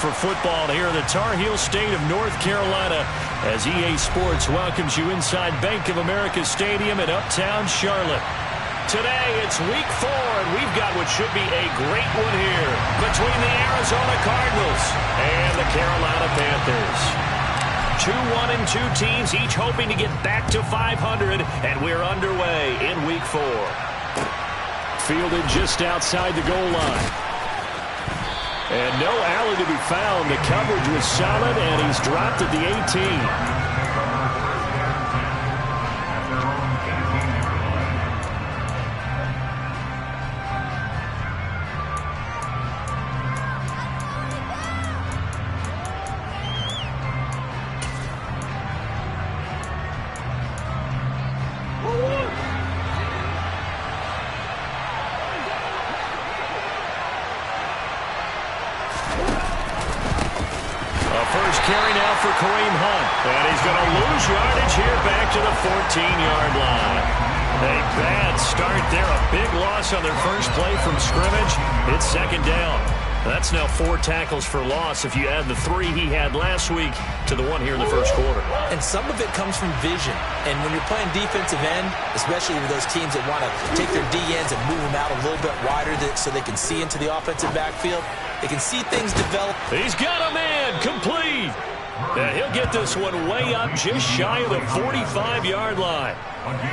for football here in the Tar Heel state of North Carolina as EA Sports welcomes you inside Bank of America Stadium in Uptown Charlotte. Today, it's week 4, and we've got what should be a great one here between the Arizona Cardinals and the Carolina Panthers. 2-1-2 teams, each hoping to get back to 500, and we're underway in week 4. Fielded just outside the goal line. And no alley to be found. The coverage was solid, and he's dropped at the 18. Carry now for Kareem Hunt. And he's going to lose yardage here back to the 14-yard line. A bad start there. A big loss on their first play from scrimmage. It's second down. That's now 4 tackles for loss if you add the 3 he had last week to the 1 here in the first quarter. And some of it comes from vision. And when you're playing defensive end, especially with those teams that want to take their D-ends and move them out a little bit wider so they can see into the offensive backfield, they can see things develop. He's got a man complete. And he'll get this one way up just shy of the 45-yard line.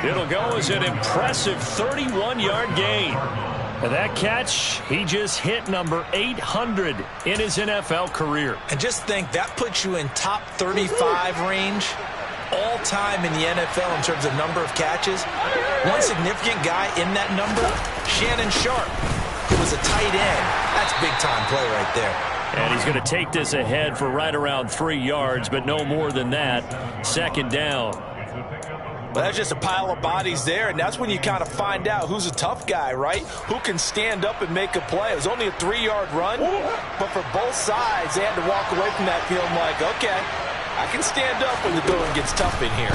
It'll go as an impressive 31-yard gain. And that catch, he just hit number 800 in his NFL career. And just think, that puts you in top 35 range all time in the NFL in terms of number of catches. One significant guy in that number, Shannon Sharp, who was a tight end. That's big-time play right there. And he's going to take this ahead for right around 3 yards, but no more than that. Second down. Well, that's just a pile of bodies there, and that's when you kind of find out who's a tough guy, right? Who can stand up and make a play. It was only a 3-yard run, but for both sides, they had to walk away from that field like, okay, I can stand up when the going gets tough in here.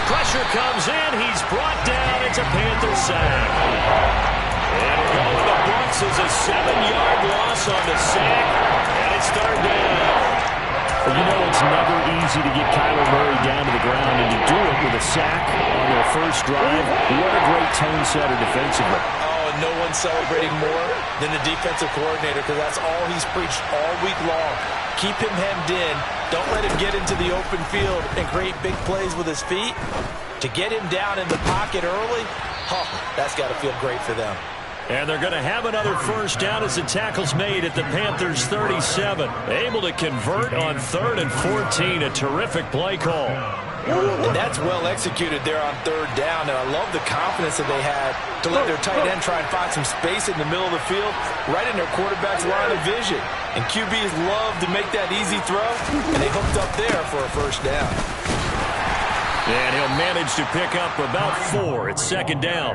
Pressure comes in. He's brought down. It's a Panther sack. And going to Brooks is a 7-yard loss on the sack, and it's third down. Well, you know it's never easy to get Kyler Murray down to the ground, and to do it with a sack on their first drive, what a great tone setter defensively. Oh, and no one's celebrating more than the defensive coordinator, because that's all he's preached all week long. Keep him hemmed in. Don't let him get into the open field and create big plays with his feet. To get him down in the pocket early, that's got to feel great for them. And they're going to have another first down as the tackle's made at the Panthers' 37. Able to convert on 3rd and 14. A terrific play call. And that's well executed there on 3rd down. And I love the confidence that they had to let their tight end try and find some space in the middle of the field, right in their quarterback's line of vision. And QBs love to make that easy throw, and they hooked up there for a first down. And he'll manage to pick up about 4. It's second down.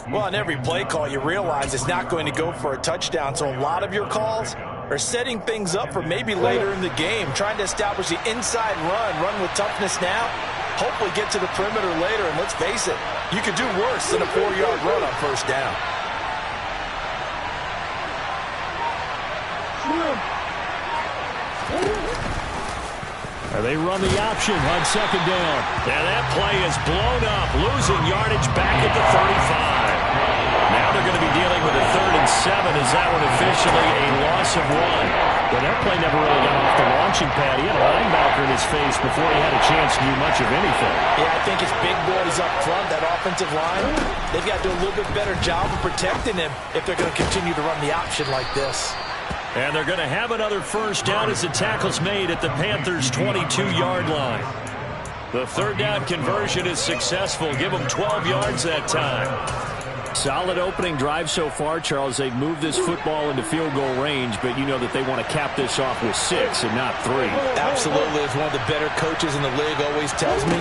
Well, on every play call, you realize it's not going to go for a touchdown. So a lot of your calls are setting things up for maybe later in the game, trying to establish the inside run with toughness now, hopefully get to the perimeter later. And let's face it, you could do worse than a 4-yard run on first down. And they run the option on second down. And that play is blown up, losing yardage back at the 35. Now they're going to be dealing with a 3rd and 7 as that one officially a loss of 1. But that play never really got off the launching pad. He had a linebacker in his face before he had a chance to do much of anything. Yeah, I think it's big boys up front, that offensive line. They've got to do a little bit better job of protecting him if they're going to continue to run the option like this. And they're going to have another first down as the tackle's made at the Panthers' 22-yard line. The 3rd down conversion is successful. Give them 12 yards that time. Solid opening drive so far, Charles. They've moved this football into field goal range, but you know that they want to cap this off with 6 and not 3. Absolutely. As one of the better coaches in the league always tells me,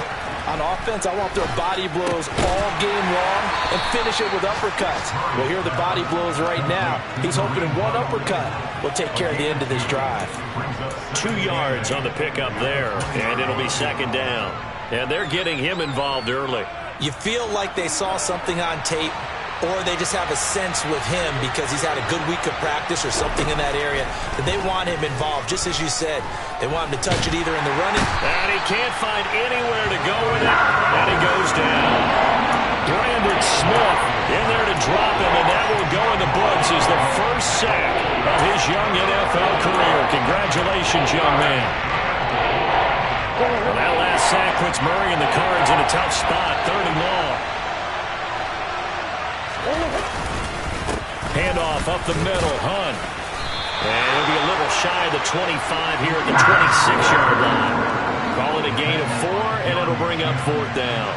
on offense, I want their body blows all game long and finish it with uppercuts. Well, here are the body blows right now. He's hoping one uppercut will take care of the end of this drive. 2 yards on the pickup there, and it'll be second down. And they're getting him involved early. You feel like they saw something on tape or they just have a sense with him because he's had a good week of practice or something in that area that they want him involved. Just as you said, they want him to touch it either in the running. And he can't find anywhere to go with it, and he goes down. Brandon Smith in there to drop him, and that will go in the books as the first sack of his young NFL career. Congratulations, young man. Well, that last sack puts Murray and the Cards in a tough spot, 3rd and long. Handoff up the middle, Hunt. And it'll be a little shy of the 25 here at the 26-yard line. Call it a gain of 4, and it'll bring up 4th down.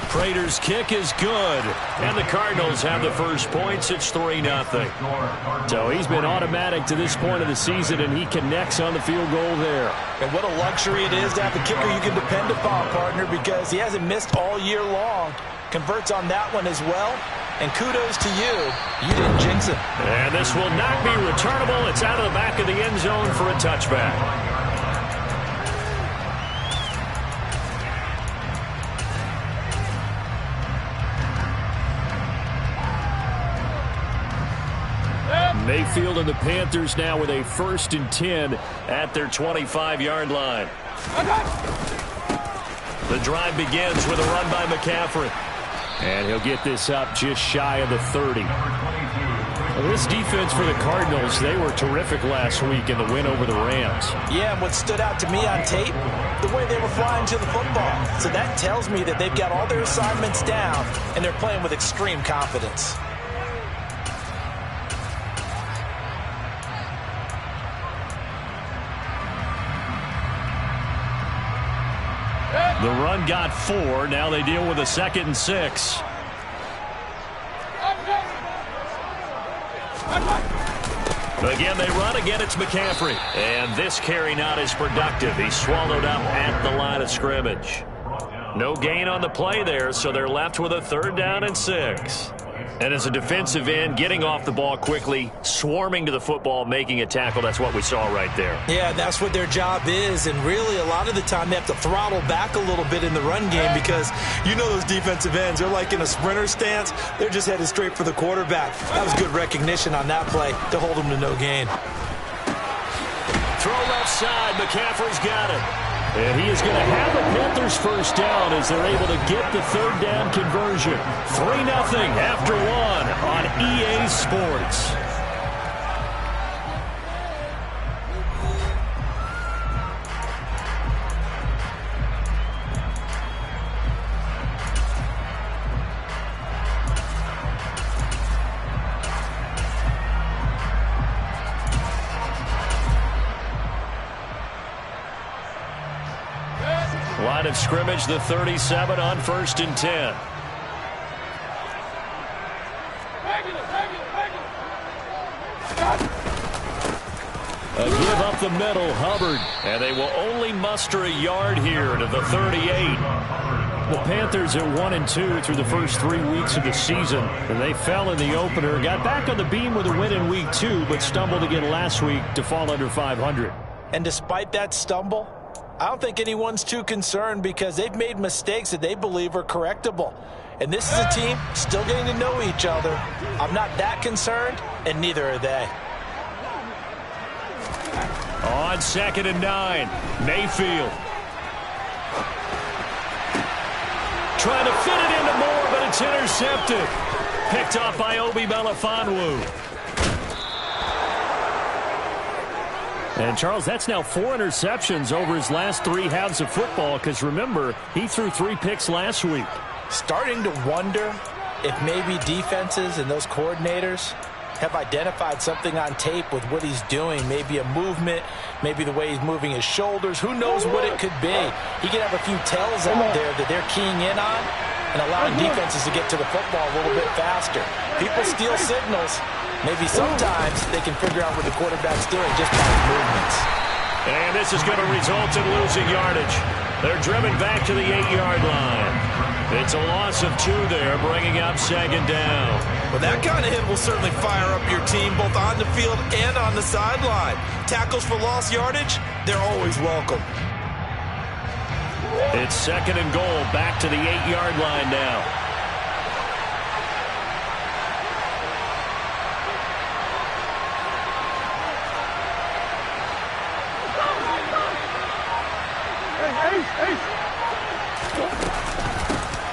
Prater's kick is good, and the Cardinals have the first points. It's 3-0. So he's been automatic to this point of the season, and he connects on the field goal there. And what a luxury it is to have a kicker you can depend upon, partner, because he hasn't missed all year long. Converts on that one as well, and kudos to you. You didn't jinx it. And this will not be returnable. It's out of the back of the end zone for a touchback. Mayfield and the Panthers now with a 1st and 10 at their 25-yard line. The drive begins with a run by McCaffrey. And he'll get this up just shy of the 30. Well, this defense for the Cardinals, they were terrific last week in the win over the Rams. Yeah, and what stood out to me on tape, the way they were flying to the football. So that tells me that they've got all their assignments down, and they're playing with extreme confidence. The run got 4. Now they deal with a 2nd and 6. Again, they run. Again, it's McCaffrey. And this carry not as productive. He's swallowed up at the line of scrimmage. No gain on the play there, so they're left with a 3rd down and 6. And as a defensive end, getting off the ball quickly, swarming to the football, making a tackle, that's what we saw right there. Yeah, that's what their job is, and really a lot of the time they have to throttle back a little bit in the run game because you know those defensive ends, they're like in a sprinter stance. They're just headed straight for the quarterback. That was good recognition on that play to hold them to no gain. Throw left side, McCaffrey's got it. And he is going to have the Panthers first down as they're able to get the 3rd down conversion. 3-0 after 1 on EA Sports. Line of scrimmage, the 37 on 1st and 10. A give up the middle, Hubbard. And they will only muster a yard here to the 38. The Panthers are 1-2 through the first 3 weeks of the season. And they fell in the opener, got back on the beam with a win in week 2, but stumbled again last week to fall under 500. And despite that stumble, I don't think anyone's too concerned because they've made mistakes that they believe are correctable. And this is a team still getting to know each other. I'm not that concerned, and neither are they. On 2nd and 9, Mayfield. Trying to fit it into Moore, but it's intercepted. Picked off by Obi Melifonwu. And, Charles, that's now 4 interceptions over his last 3 halves of football because, remember, he threw 3 picks last week. Starting to wonder if maybe defenses and those coordinators have identified something on tape with what he's doing. Maybe a movement, maybe the way he's moving his shoulders. Who knows what it could be? He could have a few tells out there that they're keying in on and allowing defenses to get to the football a little bit faster. People steal signals. Maybe sometimes they can figure out what the quarterback's doing just by his movements. And this is going to result in losing yardage. They're driven back to the 8-yard line. It's a loss of 2 there, bringing up 2nd down. Well, that kind of hit will certainly fire up your team both on the field and on the sideline. Tackles for lost yardage, they're always welcome. It's 2nd and goal, back to the 8-yard line now.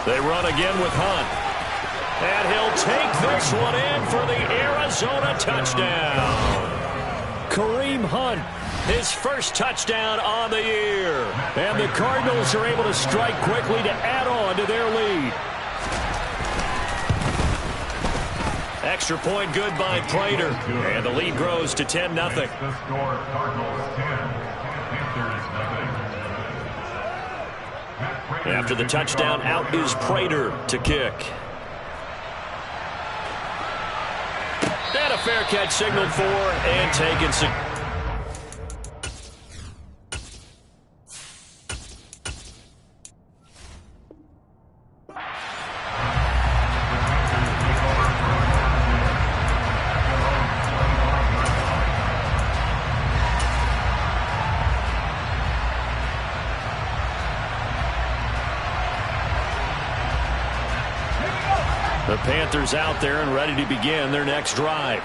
They run again with Hunt. And he'll take this one in for the Arizona touchdown. Kareem Hunt, his first touchdown on the year. And the Cardinals are able to strike quickly to add on to their lead. Extra point good by Prater. And the lead grows to 10-0. After the touchdown, out is Prater to kick. And a fair catch signaled for and taken. The Panthers out there and ready to begin their next drive.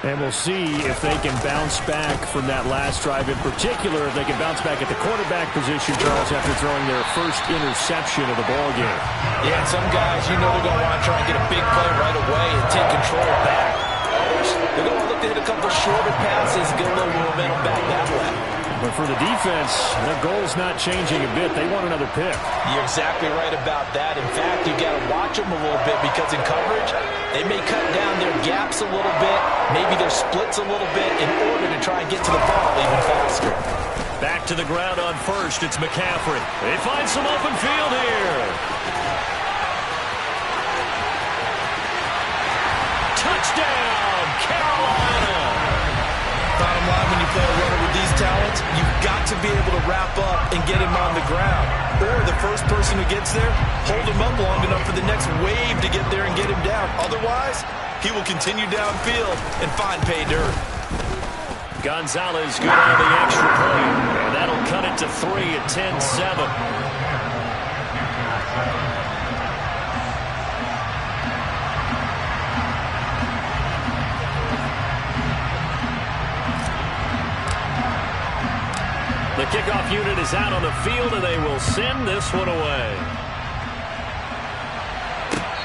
And we'll see if they can bounce back from that last drive. In particular, if they can bounce back at the quarterback position, Charles, after throwing their first interception of the ballgame. Yeah, and some guys, you know, they're going to want to try and get a big play right away and take control back. Others, they're going to look to hit a couple shorter passes, get a little momentum back that way. But for the defense, the goal's not changing a bit. They want another pick. You're exactly right about that. In fact, you've got to watch them a little bit because in coverage, they may cut down their gaps a little bit, maybe their splits a little bit in order to try and get to the ball even faster. Back to the ground on first. It's McCaffrey. They find some open field here. Touchdown, Carolina. Bottom line, when you play a runner with these talents, you've got to be able to wrap up and get him on the ground. Or the first person who gets there, hold him up long enough for the next wave to get there and get him down. Otherwise, he will continue downfield and find pay dirt. Gonzalez good on the extra point. And that'll cut it to 3 at 10-7. The kickoff unit is out on the field, and they will send this one away.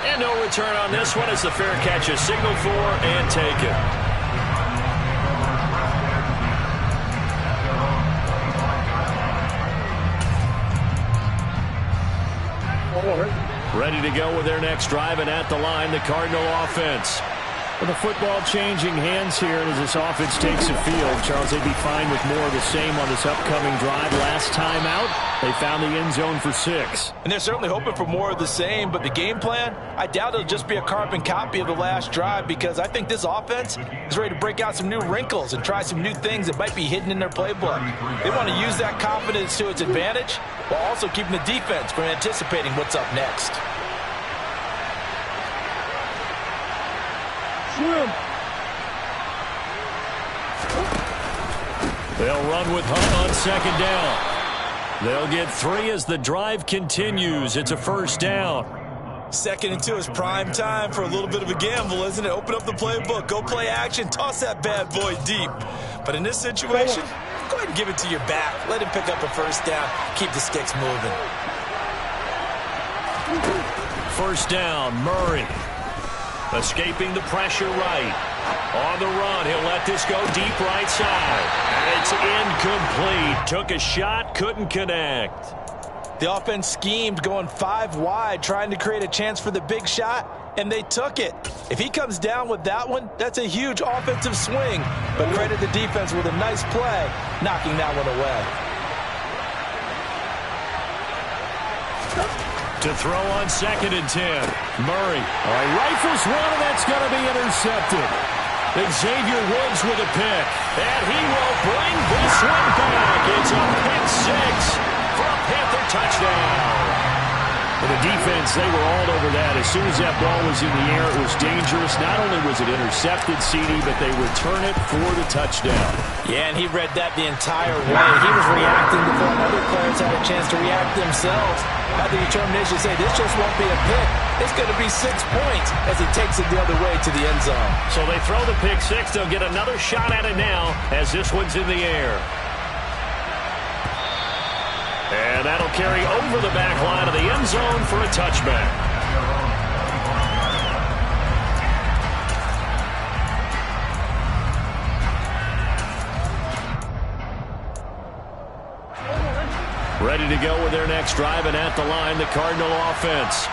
And no return on this one as the fair catch is signaled for and taken. Ready to go with their next drive, and at the line, the Cardinal offense. With the football changing hands here as this offense takes the field, Charles, they'd be fine with more of the same on this upcoming drive. Last time out, they found the end zone for 6. And they're certainly hoping for more of the same, but the game plan, I doubt it'll just be a carbon copy of the last drive because I think this offense is ready to break out some new wrinkles and try some new things that might be hidden in their playbook. They want to use that confidence to its advantage while also keeping the defense from anticipating what's up next. They'll run with Hunt on 2nd down. They'll get 3 as the drive continues. It's a 1st down. 2nd and 2 is prime time for a little bit of a gamble, isn't it? Open up the playbook, go play action, toss that bad boy deep. But in this situation, go ahead and give it to your back. Let him pick up a 1st down. Keep the sticks moving. 1st down, Murray. Escaping the pressure right. On the run, he'll let this go deep right side. And it's incomplete. Took a shot, couldn't connect. The offense schemed going 5 wide, trying to create a chance for the big shot, and they took it. If he comes down with that one, that's a huge offensive swing. But credit the defense with a nice play, knocking that one away. To throw on 2nd and 10. Murray rifles one, and that's going to be intercepted. Xavier Woods with a pick. And he will bring this one back. It's a pick 6 for a Panther touchdown. And the defense, they were all over that. As soon as that ball was in the air, it was dangerous. Not only was it intercepted, CD, but they return it for the touchdown. Yeah, and he read that the entire way. He was reacting before other players had a chance to react themselves. Had the determination to say, this just won't be a pick. It's going to be 6 points as he takes it the other way to the end zone. So they throw the pick six. They'll get another shot at it now as this one's in the air. And that'll carry over the back line of the end zone for a touchback. Ready to go with their next drive, and at the line, the Cardinal offense.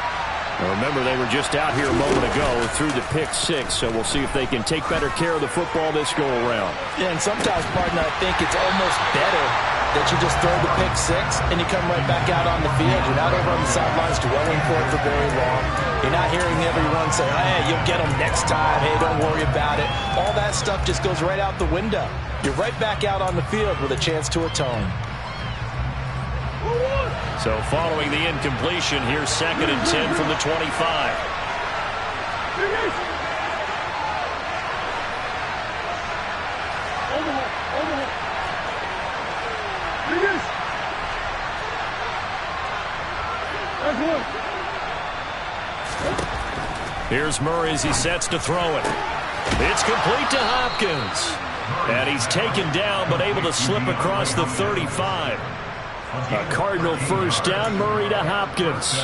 Now remember, they were just out here a moment ago through the pick six, so we'll see if they can take better care of the football this go-around. Yeah, and sometimes, partner, I think it's almost better that you just throw the pick six and you come right back out on the field. You're not over on the sidelines dwelling for it for very long. You're not hearing everyone say, hey, you'll get them next time. Hey, don't worry about it. All that stuff just goes right out the window. You're right back out on the field with a chance to atone. So following the incompletion, here's 2nd and 10 from the 25. Here's Murray as he sets to throw it. It's complete to Hopkins. And he's taken down but able to slip across the 35. A Cardinal first down, Murray to Hopkins.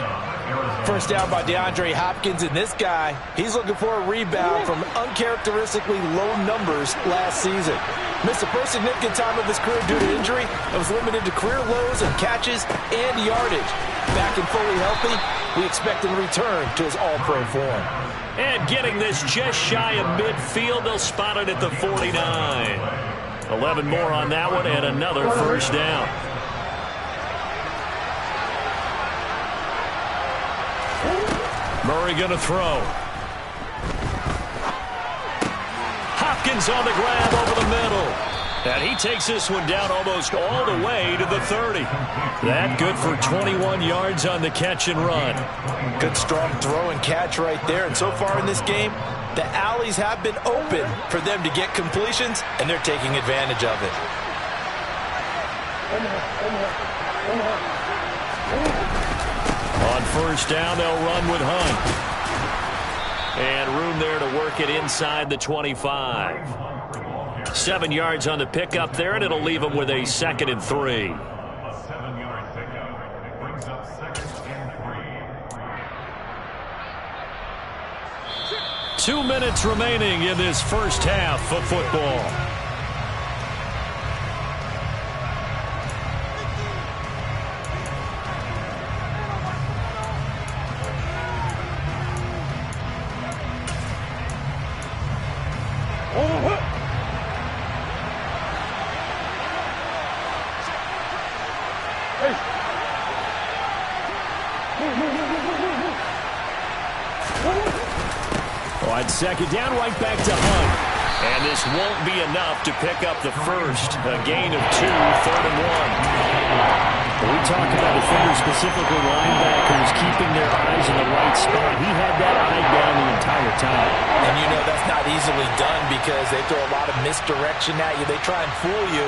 First down by DeAndre Hopkins, and this guy, he's looking for a rebound from uncharacteristically low numbers last season. Missed the first significant time of his career due to injury and was limited to career lows in catches and yardage. Back and fully healthy, we expect him to return to his all-pro form. And getting this just shy of midfield, they'll spot it at the 49. 11 more on that one, and another first down. Murray going to throw. Hopkins on the grab over the middle. And he takes this one down almost all the way to the 30. That good for 21 yards on the catch and run. Good strong throw and catch right there. And so far in this game, the alleys have been open for them to get completions, and they're taking advantage of it. On first down, they'll run with Hunt. And room there to work it inside the 25. 7 yards on the pickup there, and it'll leave them with a 2nd and 3. Two minutes remaining in this first half of football. On second down, right back to Hunt. And this won't be enough to pick up the first. A gain of 2, 3rd and 1. We talked about defenders, specifically linebackers, keeping their eyes in the right spot. He had that eye down the entire time. And you know that's not easily done because they throw a lot of misdirection at you. They try and fool you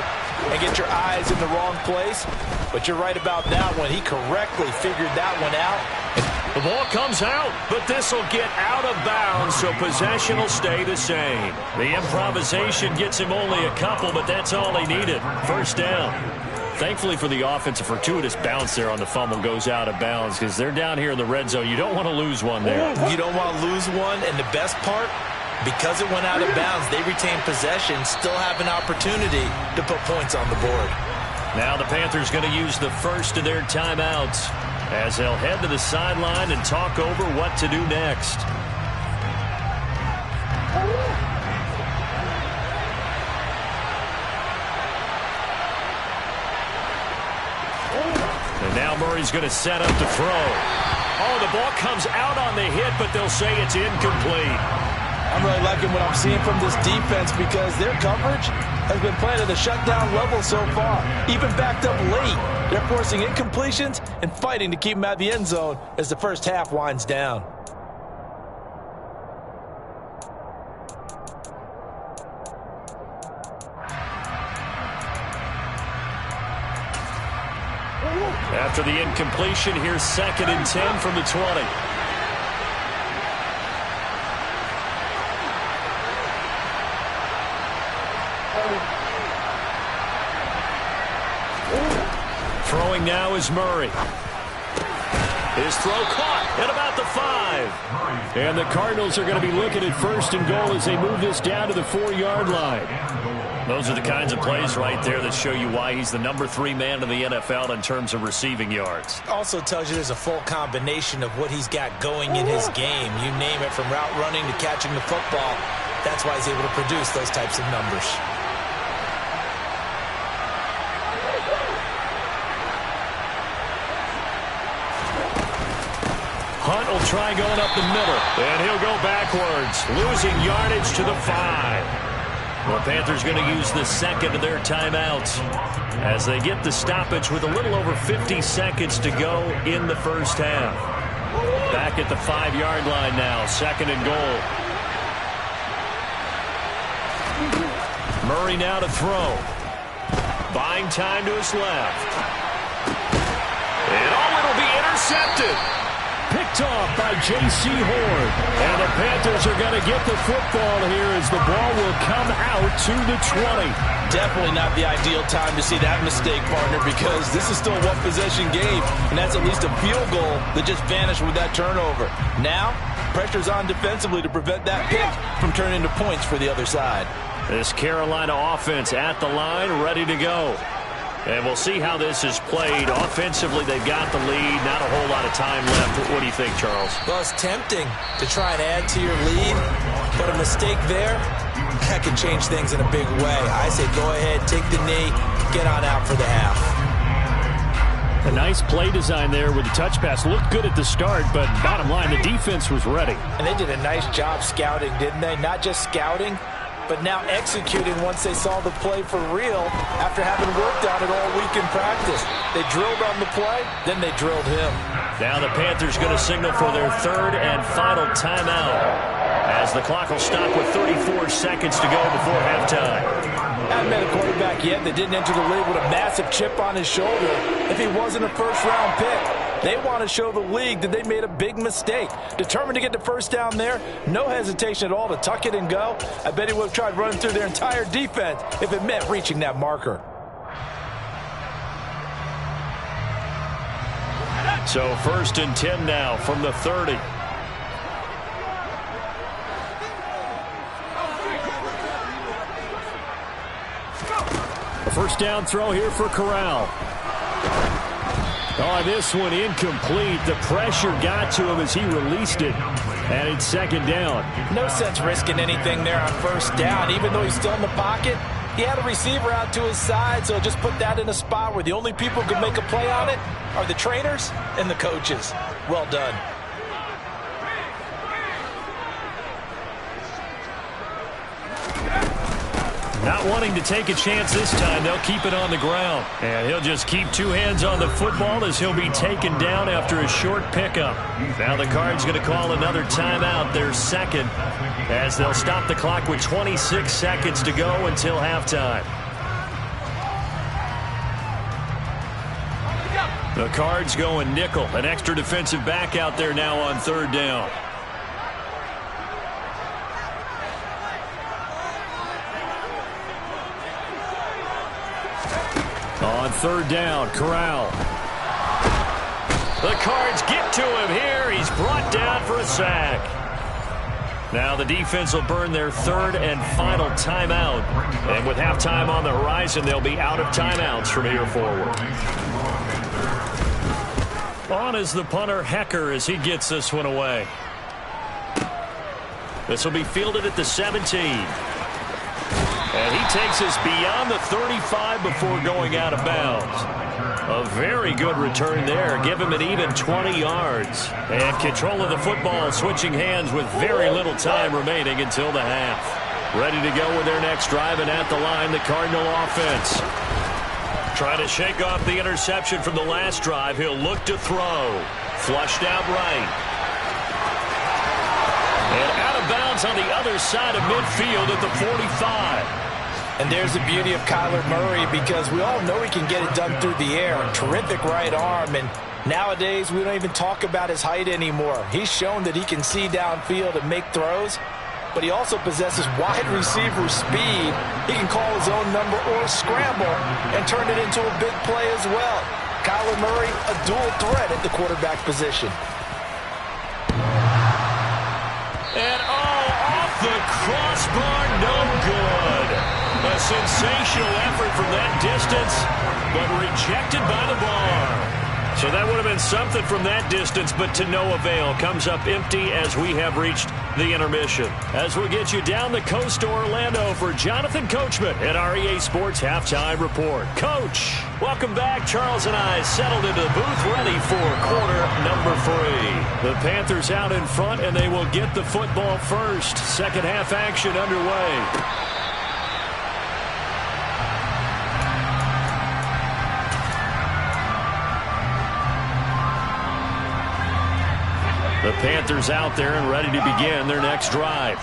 and get your eyes in the wrong place. But you're right about that one. He correctly figured that one out. The ball comes out, but this will get out of bounds, so possession will stay the same. The improvisation gets him only a couple, but that's all he needed. First down. Thankfully for the offense, a fortuitous bounce there on the fumble goes out of bounds because they're down here in the red zone. You don't want to lose one there. You don't want to lose one, and the best part, because it went out of bounds, they retain possession, still have an opportunity to put points on the board. Now the Panthers going to use the first of their timeouts as they'll head to the sideline and talk over what to do next. And now Murray's going to set up to throw. Oh, the ball comes out on the hit, but they'll say it's incomplete. I'm really liking what I'm seeing from this defense because their coverage has been playing at a shutdown level so far. Even backed up late, they're forcing incompletions and fighting to keep them out of the end zone as the first half winds down. After the incompletion, here's 2nd and 10 from the 20. Throwing now is Murray. His throw caught at about the 5. And the Cardinals are going to be looking at 1st and goal as they move this down to the 4-yard line. Those are the kinds of plays right there that show you why he's the number 3 man in the NFL in terms of receiving yards. Also tells you there's a full combination of what he's got going in his game. You name it, from route running to catching the football. That's why he's able to produce those types of numbers. Hunt will try going up the middle, and he'll go backwards, losing yardage to the 5. The Panthers going to use the 2nd of their timeouts as they get the stoppage with a little over 50 seconds to go in the first half. Back at the 5-yard line now, 2nd and goal. Murray now to throw. Buying time to his left. And it'll be intercepted. Picked off by J.C. Horn. And the Panthers are going to get the football here as the ball will come out to the 20. Definitely not the ideal time to see that mistake, partner, because this is still a one-possession game, and that's at least a field goal that just vanished with that turnover. Now, pressure's on defensively to prevent that pick from turning into points for the other side. This Carolina offense at the line, ready to go. And we'll see how this is played. Offensively, they've got the lead. Not a whole lot of time left. What do you think, Charles? Well, it's tempting to try and add to your lead, but a mistake there, that can change things in a big way. I say go ahead, take the knee, get on out for the half. A nice play design there with the touch pass. Looked good at the start, but bottom line, the defense was ready. And they did a nice job scouting, didn't they? Not just scouting, but now executing once they saw the play for real after having worked on it all week in practice. They drilled on the play, then they drilled him. Now the Panthers going to signal for their 3rd and final timeout as the clock will stop with 34 seconds to go before halftime. Haven't met a quarterback yet that didn't enter the league with a massive chip on his shoulder if he wasn't a first-round pick. They want to show the league that they made a big mistake. Determined to get the first down there. No hesitation at all to tuck it and go. I bet he would have tried running through their entire defense if it meant reaching that marker. So 1st and 10 now from the 30. A first down throw here for Corral. Oh, this one incomplete. The pressure got to him as he released it. And it's 2nd down. No sense risking anything there on 1st down. Even though he's still in the pocket, he had a receiver out to his side, so just put that in a spot where the only people who can make a play on it are the trainers and the coaches. Well done. Not wanting to take a chance this time, they'll keep it on the ground. And he'll just keep 2 hands on the football as he'll be taken down after a short pickup. Now the Cards going to call another timeout, their 2nd, as they'll stop the clock with 26 seconds to go until halftime. The Cards going nickel, an extra defensive back out there now on 3rd down. On 3rd down, Corral. The Cards get to him here. He's brought down for a sack. Now the defense will burn their 3rd and final timeout. And with halftime on the horizon, they'll be out of timeouts from here forward. On is the punter, Hecker, as he gets this one away. This will be fielded at the 17. And he takes us beyond the 35 before going out of bounds. A very good return there. Give him an even 20 yards. And control of the football switching hands with very little time remaining until the half. Ready to go with their next drive, and at the line, the Cardinal offense. Trying to shake off the interception from the last drive. He'll look to throw. Flushed out right. And out of bounds on the other side of midfield at the 45. And there's the beauty of Kyler Murray, because we all know he can get it done through the air. Terrific right arm, and nowadays we don't even talk about his height anymore. He's shown that he can see downfield and make throws, but he also possesses wide receiver speed. He can call his own number or scramble and turn it into a big play as well. Kyler Murray, a dual threat at the quarterback position. And off the crossbar, no good. A sensational effort from that distance, but rejected by the bar. So that would have been something from that distance, but to no avail. Comes up empty as we have reached the intermission. As we get you down the coast to Orlando for Jonathan Coachman at our EA Sports Halftime Report. Coach, welcome back. Charles and I settled into the booth, ready for quarter number 3. The Panthers out in front, and they will get the football first. Second half action underway. The Panthers out there and ready to begin their next drive.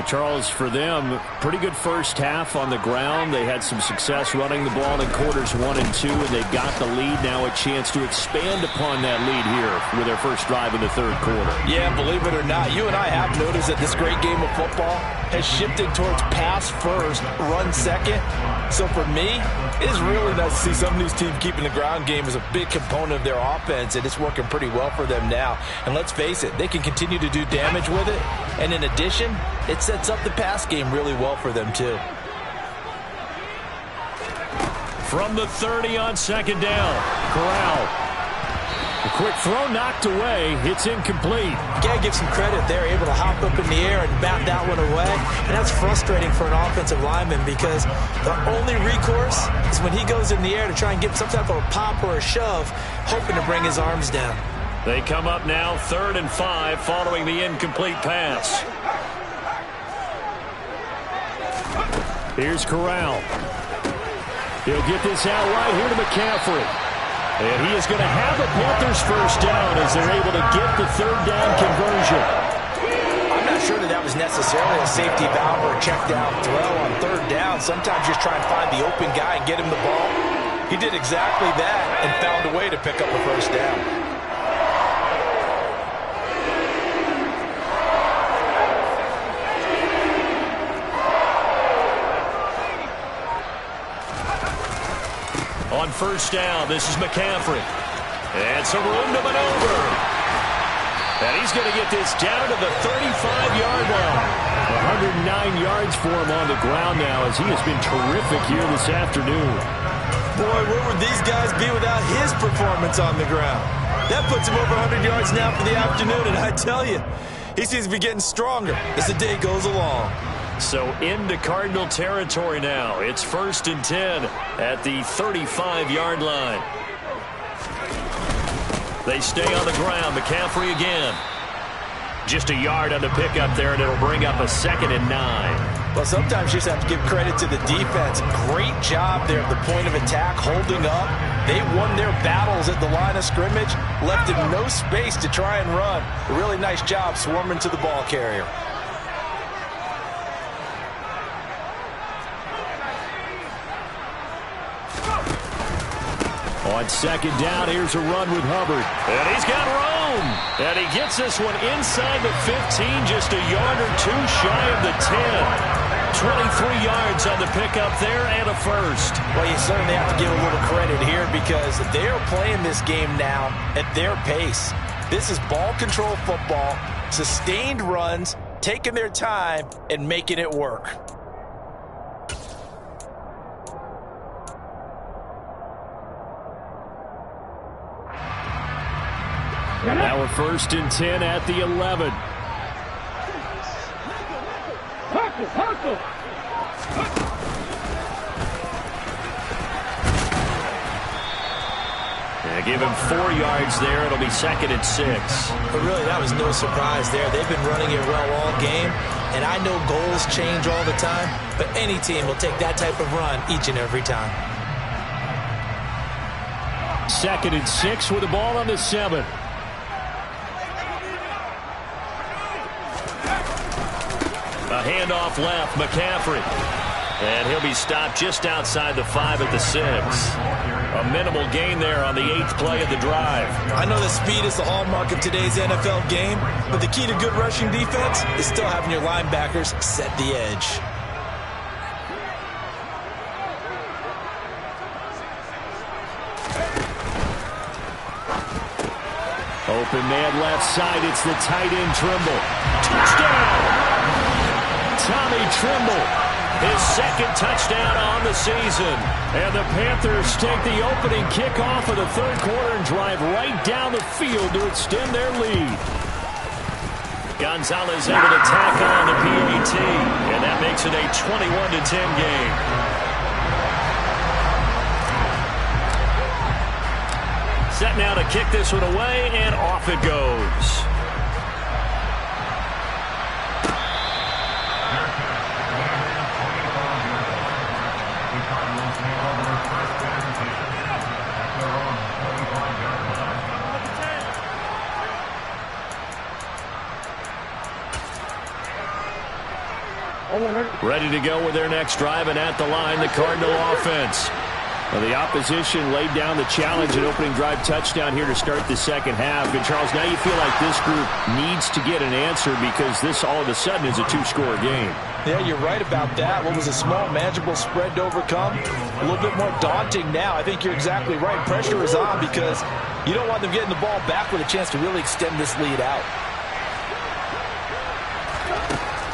Charles, for them, pretty good first half on the ground. They had some success running the ball in quarters 1 and 2, and they got the lead. Now a chance to expand upon that lead here with their first drive in the third quarter. Yeah, believe it or not, you and I have noticed that this great game of football has shifted towards pass first, run second. So for me, it is really nice to see some of these teams keeping the ground game as a big component of their offense, and it's working pretty well for them now. And let's face it, they can continue to do damage with it. And in addition, it sets up the pass game really well for them too. From the 30 on second down, Corral. A quick throw knocked away. It's incomplete. You got to give some credit. They're able to hop up in the air and bat that one away. And that's frustrating for an offensive lineman, because the only recourse is when he goes in the air to try and get some type of a pop or a shove, hoping to bring his arms down. They come up now 3rd and 5 following the incomplete pass. Here's Corral. He'll get this out right here to McCaffrey. And he is going to have the Panthers first down as they're able to get the 3rd down conversion. I'm not sure that was necessarily a safety valve or a check down throw on 3rd down. Sometimes just try and find the open guy and get him the ball. He did exactly that and found a way to pick up a first down. On first down, this is McCaffrey. And some room to maneuver. And he's going to get this down to the 35-yard line. 109 yards for him on the ground now, as he has been terrific here this afternoon. Boy, where would these guys be without his performance on the ground? That puts him over 100 yards now for the afternoon, and I tell you, he seems to be getting stronger as the day goes along. So into Cardinal territory now. It's 1st and 10 at the 35-yard line. They stay on the ground. McCaffrey again. Just a yard on the pickup there, and it'll bring up a 2nd and 9. Well, sometimes you just have to give credit to the defense. Great job there at the point of attack, holding up. They won their battles at the line of scrimmage, left him no space to try and run. A really nice job swarming to the ball carrier. On second down, here's a run with Hubbard. And he's got room. And he gets this one inside the 15, just a yard or two shy of the 10. 23 yards on the pickup there and a first. Well, you certainly have to give a little credit here, because they're playing this game now at their pace. This is ball control football, sustained runs, taking their time and making it work. Now we're 1st and 10 at the 11. give him 4 yards there. It'll be 2nd and 6. But really, that was no surprise there. They've been running it well all game, and I know goals change all the time, but any team will take that type of run each and every time. 2nd and 6 with the ball on the 7. A handoff left, McCaffrey. And he'll be stopped just outside the 5 at the 6. A minimal gain there on the 8th play of the drive. I know that speed is the hallmark of today's NFL game, but the key to good rushing defense is still having your linebackers set the edge. Open man left side. It's the tight end, Trimble. Touchdown! Tommy Trimble, his 2nd touchdown on the season. And the Panthers take the opening kickoff of the 3rd quarter and drive right down the field to extend their lead. Gonzalez able to tack on the PAT, and that makes it a 21-10 game. Set now to kick this one away, and off it goes. Ready to go with their next drive, and at the line, the Cardinal offense. Well, the opposition laid down the challenge and opening drive touchdown here to start the 2nd half. And, Charles, now you feel like this group needs to get an answer because this all of a sudden is a 2-score game. Yeah, you're right about that. What was a small, manageable spread to overcome? A little bit more daunting now. I think you're exactly right. Pressure is on because you don't want them getting the ball back with a chance to really extend this lead out.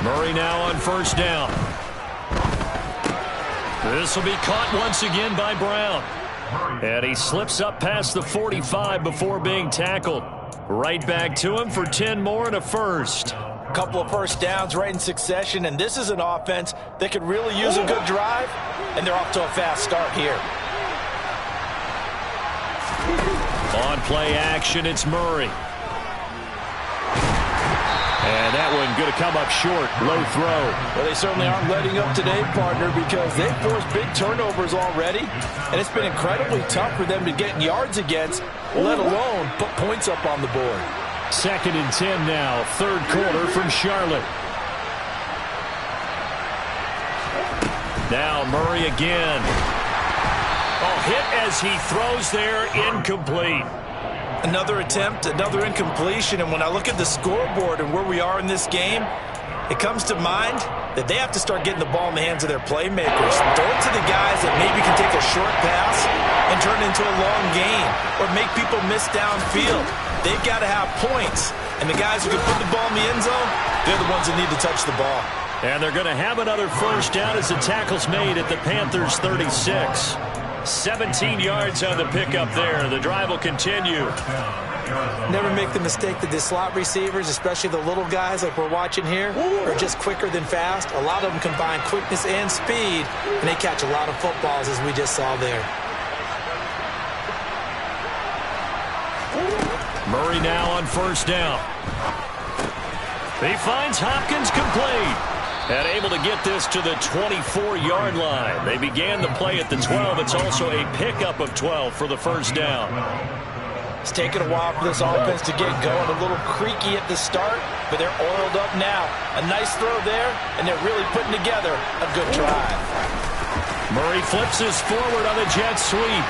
Murray now on 1st down. This will be caught once again by Brown. And he slips up past the 45 before being tackled. Right back to him for 10 more and a first. Couple of first downs right in succession, and this is an offense that could really use a good drive, and they're off to a fast start here. On play action, it's Murray. And that one going to come up short. Low throw. Well, they certainly aren't letting up today, partner, because they've forced big turnovers already. And it's been incredibly tough for them to get yards against, let alone put points up on the board. 2nd and 10 now. 3rd quarter from Charlotte. Now Murray again. Oh, hit as he throws there. Incomplete. Another attempt, another incompletion, and when I look at the scoreboard and where we are in this game, it comes to mind that they have to start getting the ball in the hands of their playmakers. Throw it to the guys that maybe can take a short pass and turn it into a long gain or make people miss downfield. They've got to have points, and the guys who can put the ball in the end zone, they're the ones that need to touch the ball. And they're going to have another first down as the tackle's made at the Panthers' 36. 17 yards on the pickup there. The drive will continue. Never make the mistake that the slot receivers, especially the little guys like we're watching here, are just quicker than fast. A lot of them combine quickness and speed, and they catch a lot of footballs, as we just saw there. Murray now on 1st down. He finds Hopkins complete. And able to get this to the 24-yard line. They began the play at the 12. It's also a pickup of 12 for the first down. It's taken a while for this offense to get going. A little creaky at the start, but they're oiled up now. A nice throw there, and they're really putting together a good drive. Murray flips his forward on the jet sweep.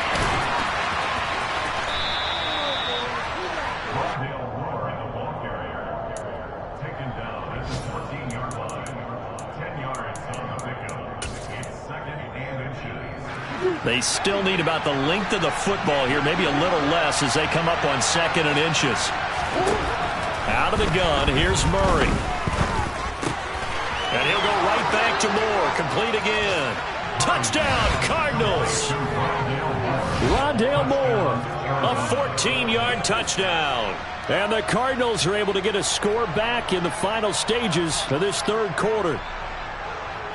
They still need about the length of the football here, maybe a little less as they come up on 2nd and inches. Out of the gun, here's Murray. And he'll go right back to Moore, complete again. Touchdown, Cardinals! Rondale Moore, a 14-yard touchdown. And the Cardinals are able to get a score back in the final stages of this 3rd quarter.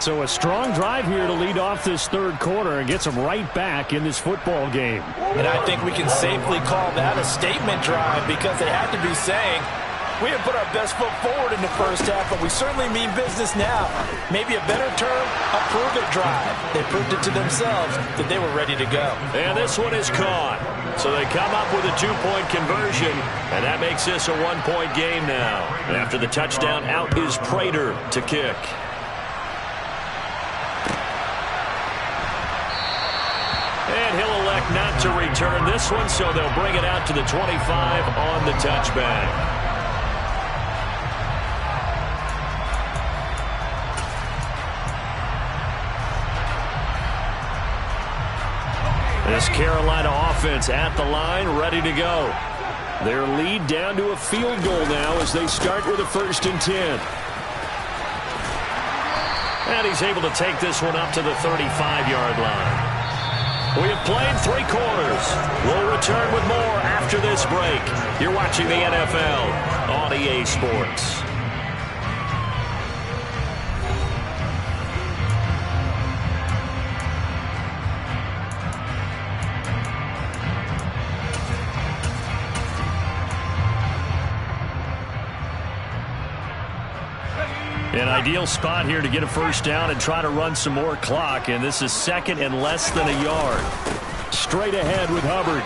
So a strong drive here to lead off this third quarter and gets them right back in this football game. And I think we can safely call that a statement drive because they had to be saying, we have put our best foot forward in the first half, but we certainly mean business now. Maybe a better term, a prove-it drive. They proved it to themselves that they were ready to go. And this one is caught. So they come up with a 2-point conversion, and that makes this a 1-point game now. After the touchdown, out is Prater to kick. And he'll elect not to return this one, so they'll bring it out to the 25 on the touchback. This Carolina offense at the line, ready to go. Their lead down to a field goal now as they start with a 1st and 10. And he's able to take this one up to the 35-yard line. We have played 3 quarters. We'll return with more after this break. You're watching the NFL on EA Sports. An ideal spot here to get a first down and try to run some more clock, and this is 2nd and less than a yard. Straight ahead with Hubbard.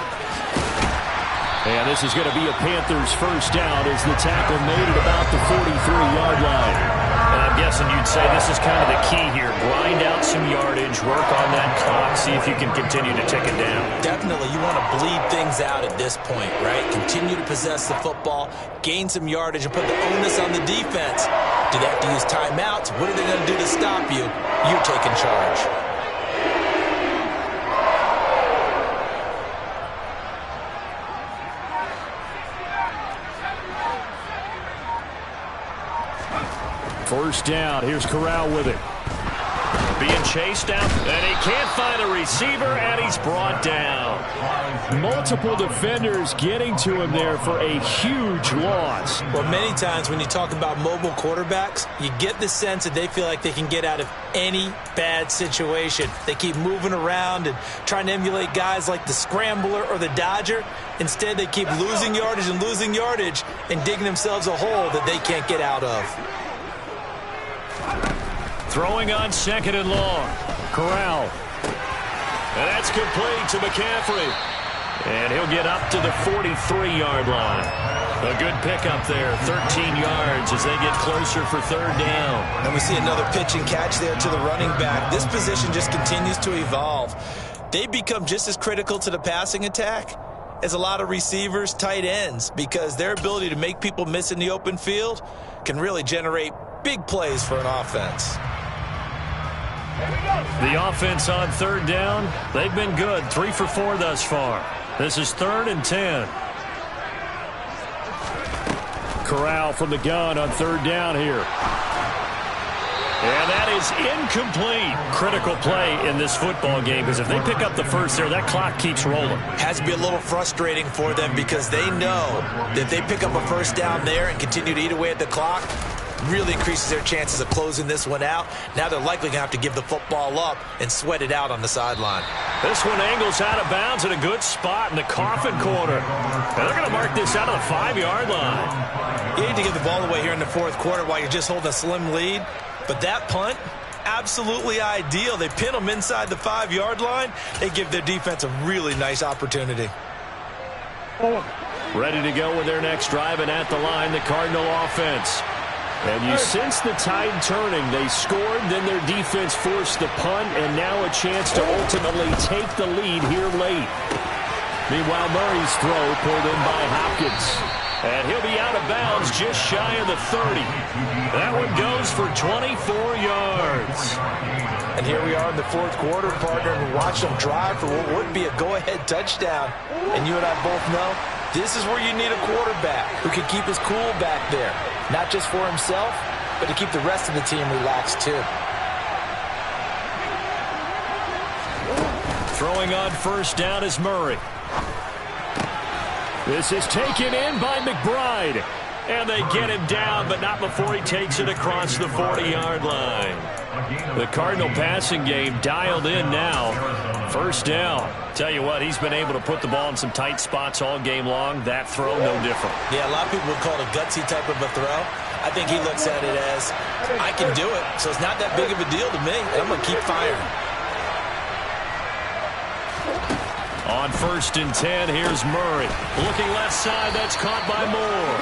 And this is going to be a Panthers first down as the tackle made at about the 43-yard line. And I'm guessing you'd say this is kind of the key here. Grind out some yardage, work on that clock, see if you can continue to tick it down. Definitely, you want to bleed things out at this point, right? Continue to possess the football, gain some yardage, and put the onus on the defense. Do they have to use timeouts? What are they going to do to stop you? You're taking charge. First down. Here's Corral with it. Being chased out, and he can't find a receiver, and he's brought down. Multiple defenders getting to him there for a huge loss. Well, many times when you talk about mobile quarterbacks, you get the sense that they feel like they can get out of any bad situation. They keep moving around and trying to emulate guys like the Scrambler or the Dodger. Instead, they keep losing yardage and digging themselves a hole that they can't get out of. Throwing on 2nd and long. Corral. And that's complete to McCaffrey. And he'll get up to the 43-yard line. A good pickup there, 13 yards as they get closer for 3rd down. And we see another pitch and catch there to the running back. This position just continues to evolve. They become just as critical to the passing attack as a lot of receivers, tight ends, because their ability to make people miss in the open field can really generate big plays for an offense. The offense on 3rd down, they've been good. 3 for 4 thus far. This is 3rd and 10. Corral from the gun on 3rd down here. And that is incomplete. Critical play in this football game because if they pick up the first there, that clock keeps rolling. Has to be a little frustrating for them because they know that if they pick up a first down there and continue to eat away at the clock, really increases their chances of closing this one out. Now they're likely going to have to give the football up and sweat it out on the sideline. This one angles out of bounds in a good spot in the coffin corner. And they're going to mark this out of the 5-yard line. You need to give the ball away here in the 4th quarter while you're just holding a slim lead. But that punt, absolutely ideal. They pin them inside the 5-yard line. They give their defense a really nice opportunity. Ready to go with their next drive, and at the line, the Cardinal offense. And you sense the tide turning. They scored, then their defense forced the punt, and now a chance to ultimately take the lead here late. Meanwhile, Murray's throw pulled in by Hopkins. And he'll be out of bounds just shy of the 30. That one goes for 24 yards. And here we are in the 4th quarter, partner, and watch them drive for what would be a go-ahead touchdown. And you and I both know this is where you need a quarterback who can keep his cool back there. Not just for himself, but to keep the rest of the team relaxed too. Throwing on 1st down is Murray. This is taken in by McBride. And they get him down, but not before he takes it across the 40-yard line. The Cardinal passing game dialed in now. First down. Tell you what, he's been able to put the ball in some tight spots all game long. That throw, no different. Yeah, a lot of people would call it a gutsy type of a throw. I think he looks at it as, I can do it, so it's not that big of a deal to me, and I'm going to keep firing. On 1st and 10, here's Murray. Looking left side, that's caught by Moore.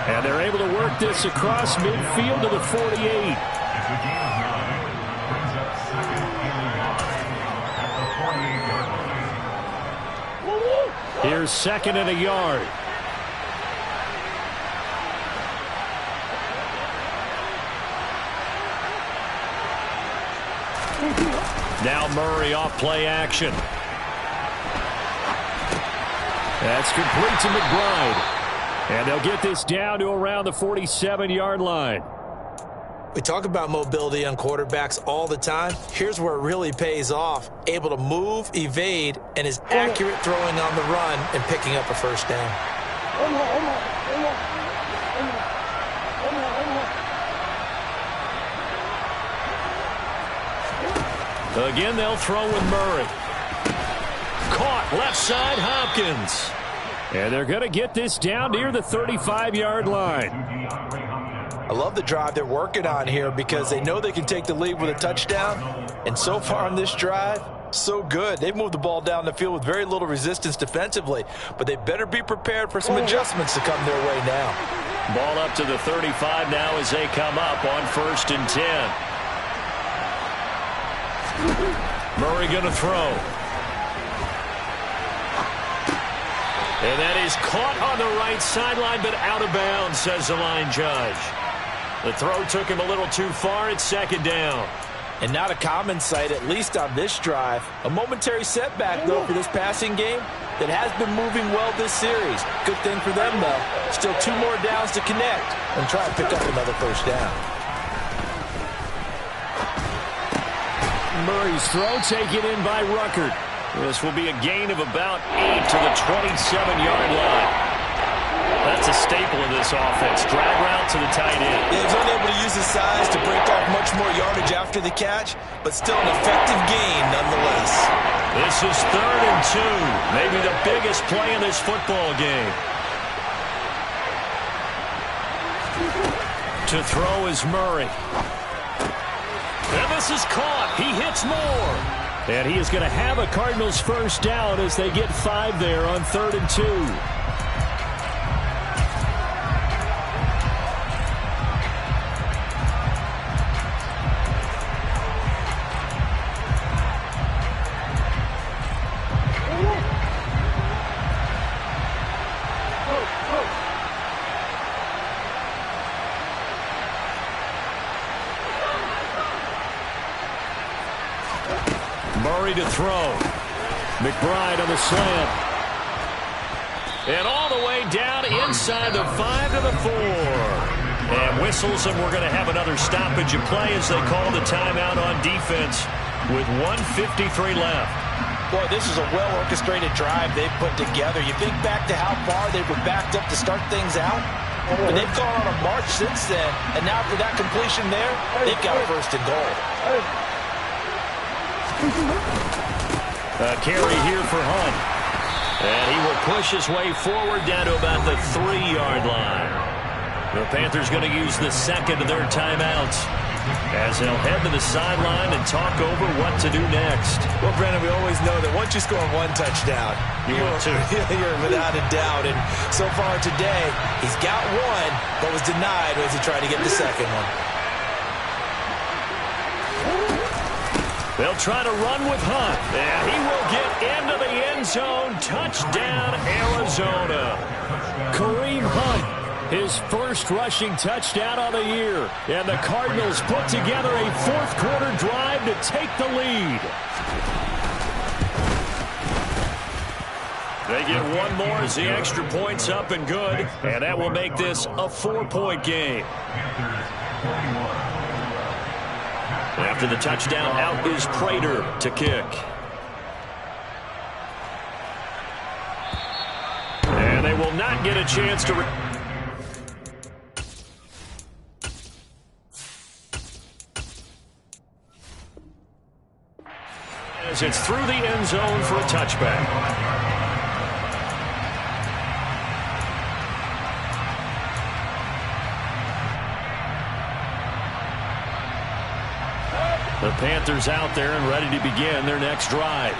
And they're able to work this across midfield to the 48. Here's 2nd and a yard. Now Murray off play action. That's complete to McBride. And they'll get this down to around the 47-yard line. We talk about mobility on quarterbacks all the time. Here's where it really pays off. Able to move, evade, and is accurate throwing on the run and picking up a first down. Again, they'll throw with Murray. Caught left side, Hopkins. And they're going to get this down near the 35-yard line. I love the drive they're working on here because they know they can take the lead with a touchdown. And so far on this drive, so good. They've moved the ball down the field with very little resistance defensively. But they better be prepared for some adjustments to come their way now. Ball up to the 35 now as they come up on 1st and 10. Murray going to throw. And that is caught on the right sideline, but out of bounds, says the line judge. The throw took him a little too far. It's 2nd down. And not a common sight, at least on this drive. A momentary setback, though, for this passing game that has been moving well this series. Good thing for them, though. Still 2 more downs to connect and try to pick up another first down. Murray's throw taken in by Ruckert. This will be a gain of about 8 to the 27-yard line. That's a staple of this offense. Drag route to the tight end. Yeah, he's only able to use his size to break off much more yardage after the catch, but still an effective gain nonetheless. This is 3rd and 2. Maybe the biggest play in this football game. To throw is Murray. And this is caught. He hits Moore. And he is going to have a Cardinals first down as they get 5 there on 3rd and 2. Murray to throw. McBride on the slant. And all the way down inside the 5 to the 4. And whistles, and we're going to have another stoppage of play as they call the timeout on defense with 1:53 left. Boy, this is a well-orchestrated drive they've put together. You think back to how far they were backed up to start things out, but they've gone on a march since then. And now for that completion there, they've got a 1st and goal. A carry here for Hunt. And he will push his way forward down to about the 3-yard line. The Panthers going to use the 2nd of their timeouts as they'll head to the sideline and talk over what to do next. Well, Brandon, we always know that once you score 1 touchdown, you're without a doubt. And so far today, he's got 1, but was denied as he tried to get the 2nd one. They'll try to run with Hunt, and he will get into the end zone. Touchdown, Arizona. Kareem Hunt, his first rushing touchdown of the year. And the Cardinals put together a 4th-quarter drive to take the lead. They get 1 more as the extra point's up and good, and that will make this a 4-point game. After the touchdown, out is Prater to kick. And they will not get a chance to... as it's through the end zone for a touchback. The Panthers out there and ready to begin their next drive.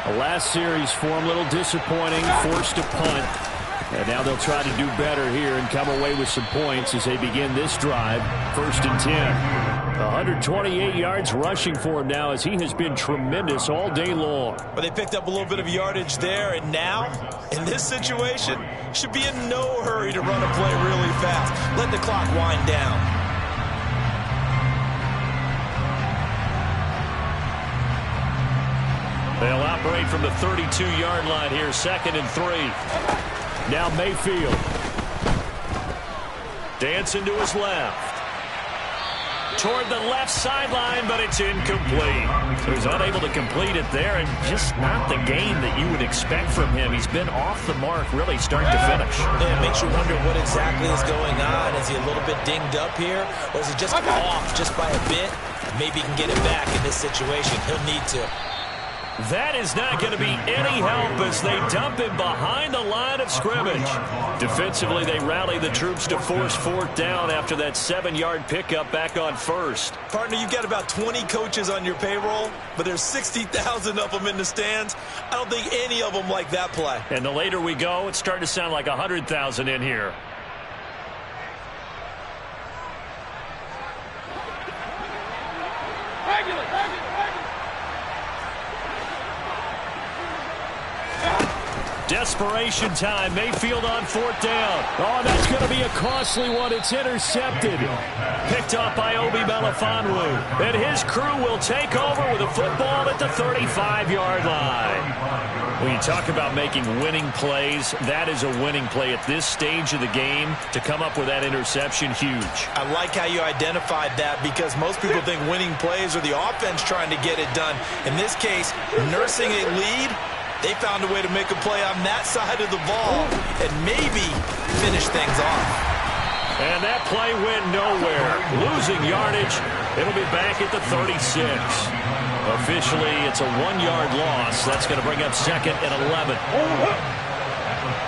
The last series for them, a little disappointing, forced to punt. And now they'll try to do better here and come away with some points as they begin this drive. 1st and 10. 128 yards rushing for him now as he has been tremendous all day long. But they picked up a little bit of yardage there, and now, in this situation, should be in no hurry to run a play really fast. Let the clock wind down. They'll operate from the 32-yard line here, 2nd and 3. Now Mayfield. Dancing to his left. Toward the left sideline, but it's incomplete. So he's unable to complete it there, and just not the game that you would expect from him. He's been off the mark, really, start to finish. Yeah, it makes you wonder what exactly is going on. Is he a little bit dinged up here, or is he just off just by a bit? Maybe he can get it back in this situation. He'll need to. That is not going to be any help as they dump him behind the line of scrimmage. Defensively, they rally the troops to force 4th down after that 7-yard pickup back on 1st. Partner, you've got about 20 coaches on your payroll, but there's 60,000 of them in the stands. I don't think any of them like that play. And the later we go, it's starting to sound like 100,000 in here. Desperation time. Mayfield on 4th down. Oh, that's going to be a costly one. It's intercepted. Picked off by Obi Melifonwu. And his crew will take over with a football at the 35-yard line. When you talk about making winning plays, that is a winning play at this stage of the game. To come up with that interception, huge. I like how you identified that because most people think winning plays are the offense trying to get it done. In this case, nursing a lead, they found a way to make a play on that side of the ball and maybe finish things off. And that play went nowhere. Losing yardage. It'll be back at the 36. Officially, it's a 1-yard loss. That's going to bring up 2nd and 11.